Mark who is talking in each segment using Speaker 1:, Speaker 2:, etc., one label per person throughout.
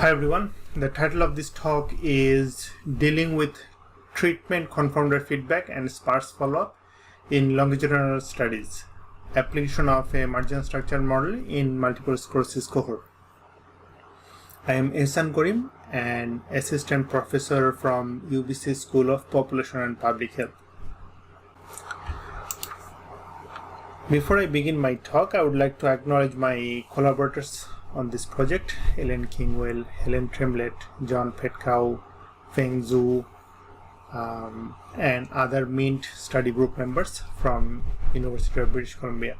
Speaker 1: Hi everyone, the title of this talk is Dealing with Treatment-Confounder Feedback and Sparse Follow-up in Longitudinal Studies, Application of a Marginal Structure Model in Multiple Sclerosis Cohort. I am Ehsan Karim, an Assistant Professor from UBC School of Population and Public Health. Before I begin my talk, I would like to acknowledge my collaborators on this project: Ellen Kingwell, Helen Tremblett, John Petkow, Feng Zhu, and other MINT study group members from University of British Columbia.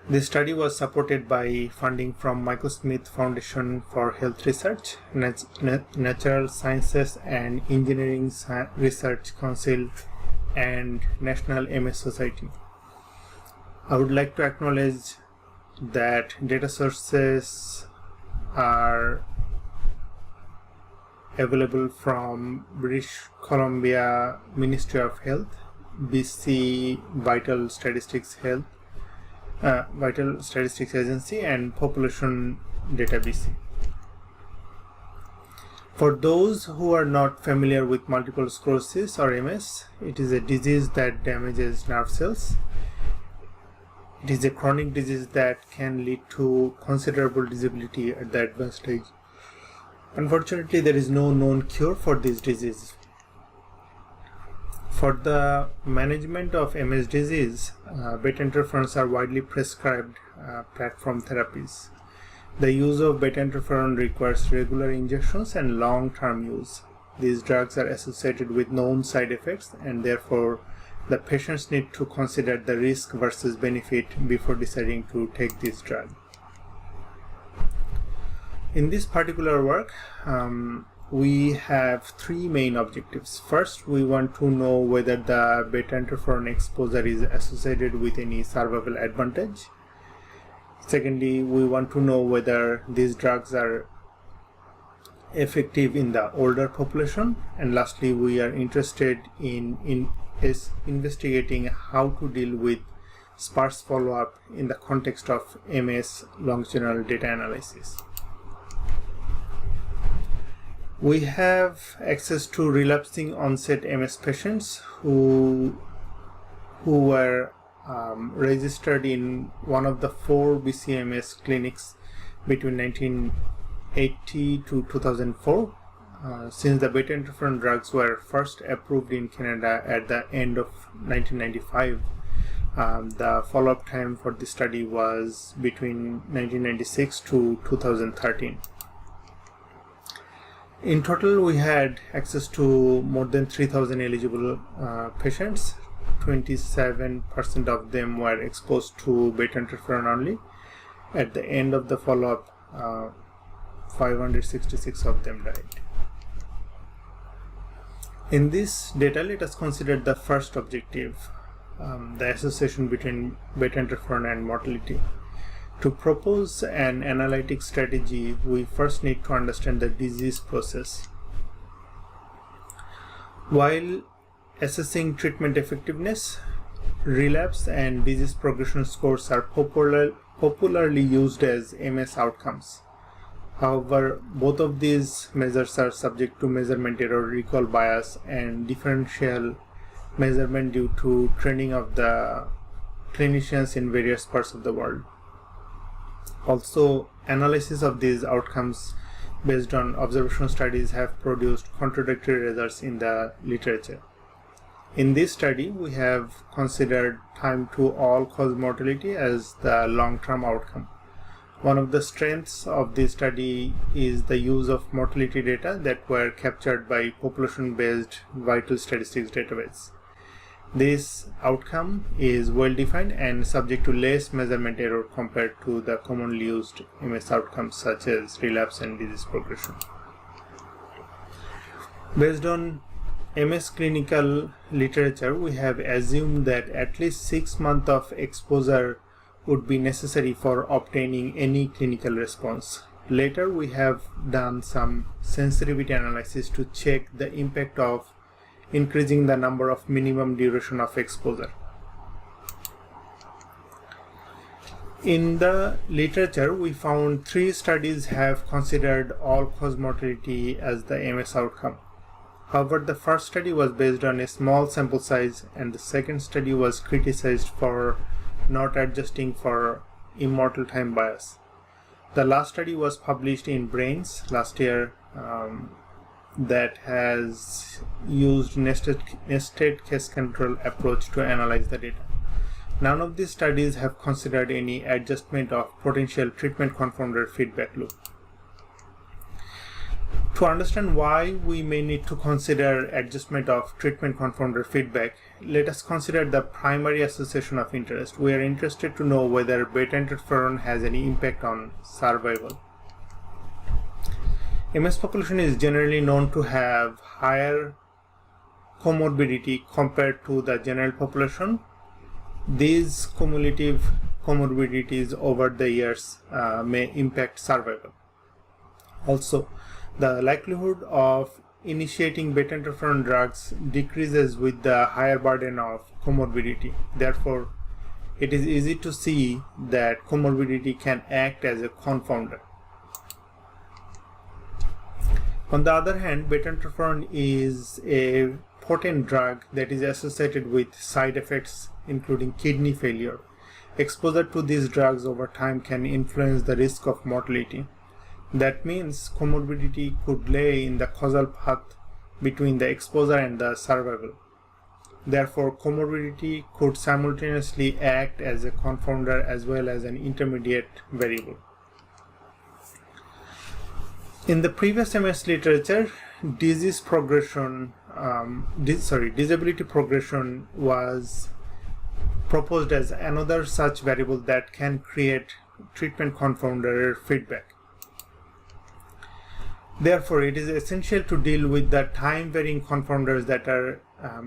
Speaker 1: This study was supported by funding from Michael Smith Foundation for Health Research, Natural Sciences and Engineering Research Council, and National MS Society. I would like to acknowledge that data sources are available from British Columbia Ministry of Health, BC Vital Statistics Agency, and Population Data BC. For those who are not familiar with multiple sclerosis or MS, it is a disease that damages nerve cells. It is a chronic disease that can lead to considerable disability at the advanced stage. Unfortunately, there is no known cure for this disease. For the management of MS disease, beta-interferons are widely prescribed platform therapies. The use of beta-interferon requires regular injections and long-term use. These drugs are associated with known side effects, and therefore the patients need to consider the risk versus benefit before deciding to take this drug. In this particular work, we have three main objectives. First, we want to know whether the beta-interferon exposure is associated with any survival advantage. Secondly, we want to know whether these drugs are effective in the older population. And lastly, we are interested in investigating how to deal with sparse follow-up in the context of MS longitudinal data analysis. We have access to relapsing onset MS patients who were registered in one of the 4 BCMS clinics between 1980 to 2004. Since the beta-interferon drugs were first approved in Canada at the end of 1995, the follow-up time for the study was between 1996 to 2013. In total, we had access to more than 3,000 eligible patients. 27% of them were exposed to beta-interferon only. At the end of the follow-up, 566 of them died. In this data, let us consider the first objective, the association between beta-interferon and mortality. To propose an analytic strategy, we first need to understand the disease process. While assessing treatment effectiveness, relapse and disease progression scores are popularly used as MS outcomes. However, both of these measures are subject to measurement error, recall bias, and differential measurement due to training of the clinicians in various parts of the world. Also, analysis of these outcomes based on observational studies have produced contradictory results in the literature. In this study, we have considered time to all-cause mortality as the long-term outcome. One of the strengths of this study is the use of mortality data that were captured by population-based vital statistics database. This outcome is well defined and subject to less measurement error compared to the commonly used MS outcomes such as relapse and disease progression. Based on MS clinical literature, we have assumed that at least 6 months of exposure would be necessary for obtaining any clinical response. Later, we have done some sensitivity analysis to check the impact of increasing the number of minimum duration of exposure. In the literature, we found 3 studies have considered all-cause mortality as the MS outcome. However, the first study was based on a small sample size, and the second study was criticized for not adjusting for immortal time bias. The last study was published in Brains last year that has used nested case control approach to analyze the data. None of these studies have considered any adjustment of potential treatment confounder feedback loop. To understand why we may need to consider adjustment of treatment confounder feedback, let us consider the primary association of interest. We are interested to know whether beta-interferon has any impact on survival. MS population is generally known to have higher comorbidity compared to the general population. These cumulative comorbidities over the years may impact survival. Also, the likelihood of initiating beta-interferon drugs decreases with the higher burden of comorbidity. Therefore, it is easy to see that comorbidity can act as a confounder. On the other hand, beta-interferon is a potent drug that is associated with side effects including kidney failure. Exposure to these drugs over time can influence the risk of mortality. That means comorbidity could lay in the causal path between the exposure and the survival. Therefore, comorbidity could simultaneously act as a confounder as well as an intermediate variable. In the previous MS literature, disability progression was proposed as another such variable that can create treatment confounder feedback. Therefore, it is essential to deal with the time-varying confounders that are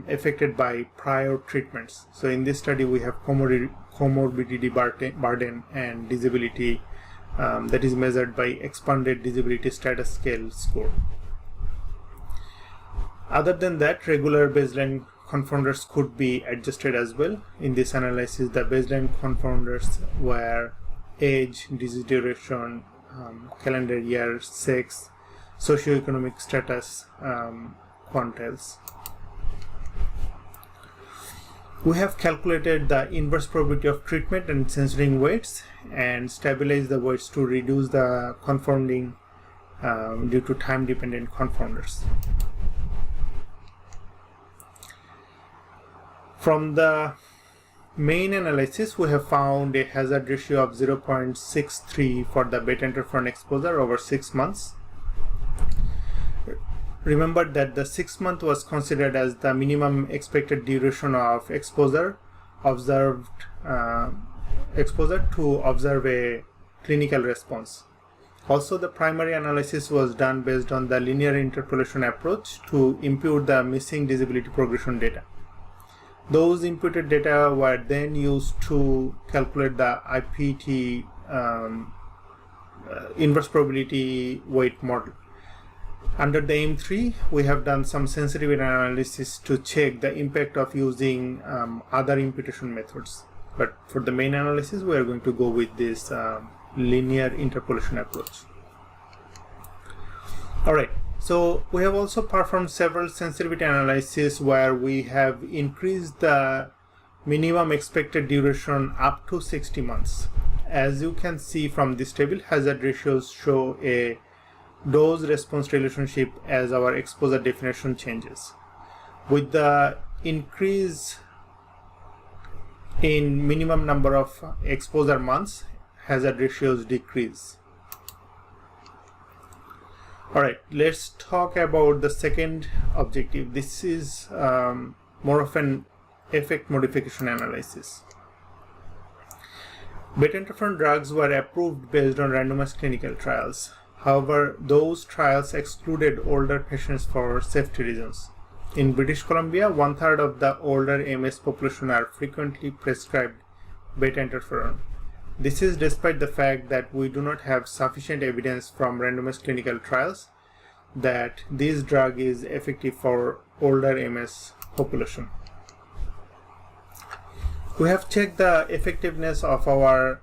Speaker 1: affected by prior treatments. So in this study, we have comorbidity burden and disability that is measured by expanded disability status scale score. Other than that, regular baseline confounders could be adjusted as well. In this analysis, the baseline confounders were age, disease duration, calendar year, sex, socioeconomic status, quantiles. We have calculated the inverse probability of treatment and censoring weights and stabilized the weights to reduce the confounding due to time-dependent confounders. From the main analysis, we have found a hazard ratio of 0.63 for the beta-interferon exposure over 6 months. Remember that the 6 month was considered as the minimum expected duration of exposure to observe a clinical response. Also, the primary analysis was done based on the linear interpolation approach to impute the missing disability progression data. Those imputed data were then used to calculate the IPT inverse probability weight model. Under the M3, we have done some sensitivity analysis to check the impact of using other imputation methods. But for the main analysis, we are going to go with this linear interpolation approach. Alright, so we have also performed several sensitivity analyses where we have increased the minimum expected duration up to 60 months. As you can see from this table, hazard ratios show a dose-response relationship as our exposure definition changes. With the increase in minimum number of exposure months, hazard ratios decrease. Alright, let's talk about the second objective. This is more of an effect modification analysis. Beta-interferon drugs were approved based on randomized clinical trials. However, those trials excluded older patients for safety reasons. In British Columbia, 1/3 of the older MS population are frequently prescribed beta-interferon. This is despite the fact that we do not have sufficient evidence from randomized clinical trials that this drug is effective for older MS population. We have checked the effectiveness of our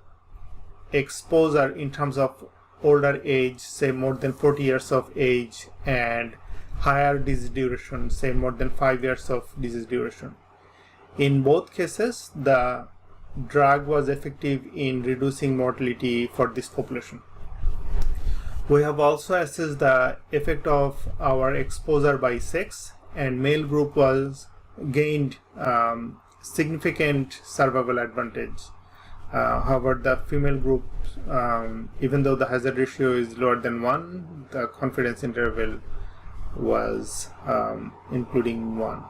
Speaker 1: exposure in terms of older age, say more than 40 years of age, and higher disease duration, say more than 5 years of disease duration. In both cases, the drug was effective in reducing mortality for this population. We have also assessed the effect of our exposure by sex, and male group was gained significant survival advantage. However, the female group, even though the hazard ratio is lower than 1, the confidence interval was including 1.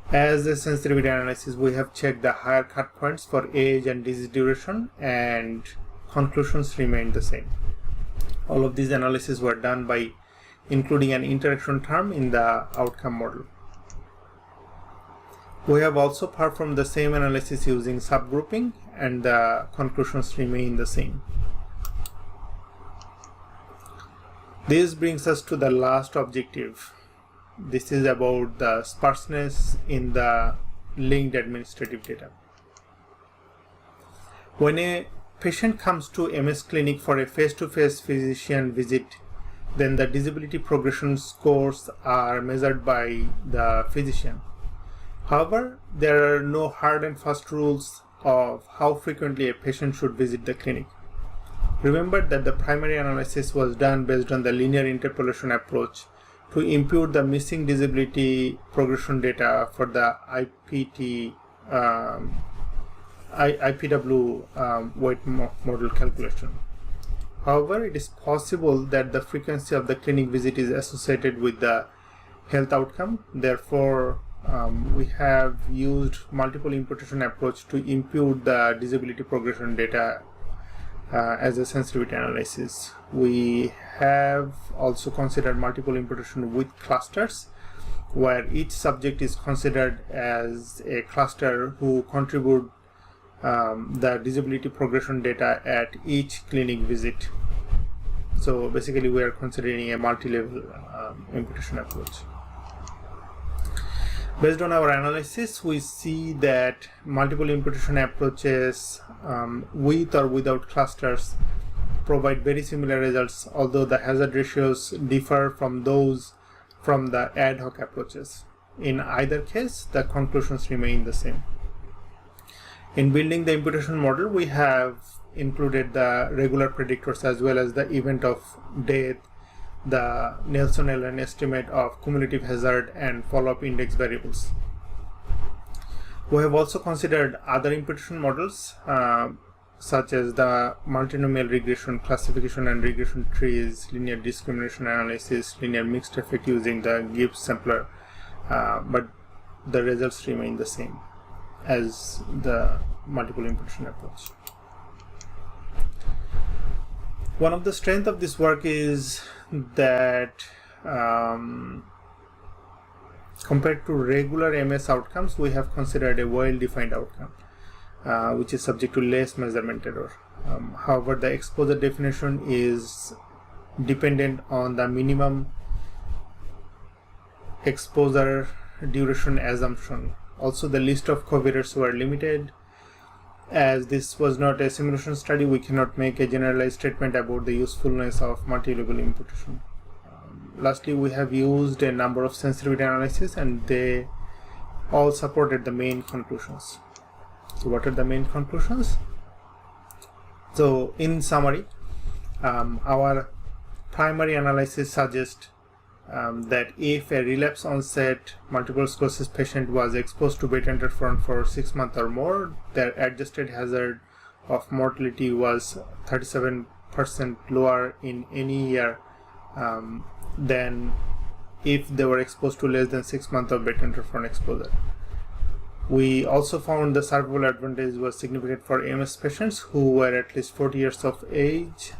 Speaker 1: As a sensitivity analysis, we have checked the higher cut points for age and disease duration, and conclusions remained the same. All of these analyses were done by including an interaction term in the outcome model. We have also performed the same analysis using subgrouping, and the conclusions remain the same. This brings us to the last objective. This is about the sparseness in the linked administrative data. When a patient comes to MS clinic for a face-to-face physician visit, then the disability progression scores are measured by the physician. However, there are no hard and fast rules of how frequently a patient should visit the clinic. Remember that the primary analysis was done based on the linear interpolation approach to impute the missing disability progression data for the IPW weight model calculation. However, it is possible that the frequency of the clinic visit is associated with the health outcome. Therefore, we have used multiple imputation approach to impute the disability progression data as a sensitivity analysis. We have also considered multiple imputation with clusters, where each subject is considered as a cluster who contribute the disability progression data at each clinic visit. So basically we are considering a multi-level imputation approach. Based on our analysis, we see that multiple imputation approaches with or without clusters provide very similar results, although the hazard ratios differ from those from the ad hoc approaches. In either case, the conclusions remain the same. In building the imputation model, we have included the regular predictors as well as the event of death, the Nelson-Allen estimate of cumulative hazard, and follow-up index variables. We have also considered other imputation models such as the multinomial regression, classification and regression trees, linear discrimination analysis, linear mixed effect using the Gibbs sampler, but the results remain the same as the multiple imputation approach. One of the strengths of this work is that compared to regular MS outcomes, we have considered a well-defined outcome, which is subject to less measurement error. However, the exposure definition is dependent on the minimum exposure duration assumption. Also, the list of covariates were limited. As this was not a simulation study, we cannot make a generalized statement about the usefulness of multi-level imputation. Lastly, we have used a number of sensitivity analyses, and they all supported the main conclusions. So what are the main conclusions? So in summary, our primary analysis suggests that if a relapse onset multiple sclerosis patient was exposed to beta-interferon for 6 months or more, their adjusted hazard of mortality was 37% lower in any year than if they were exposed to less than 6 months of beta-interferon exposure. We also found the survival advantage was significant for MS patients who were at least 40 years of age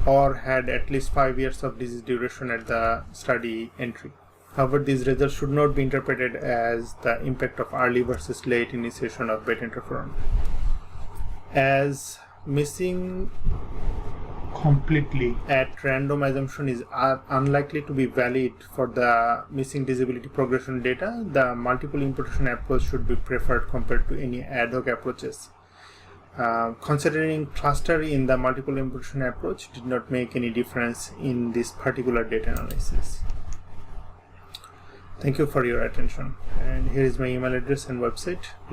Speaker 1: or had at least 5 years of disease duration at the study entry. However, these results should not be interpreted as the impact of early versus late initiation of beta-interferon, as missing completely at random assumption is unlikely to be valid for the missing disability progression data, the multiple imputation approach should be preferred compared to any ad hoc approaches. Considering cluster in the multiple imputation approach did not make any difference in this particular data analysis. Thank you for your attention, and here is my email address and website. Please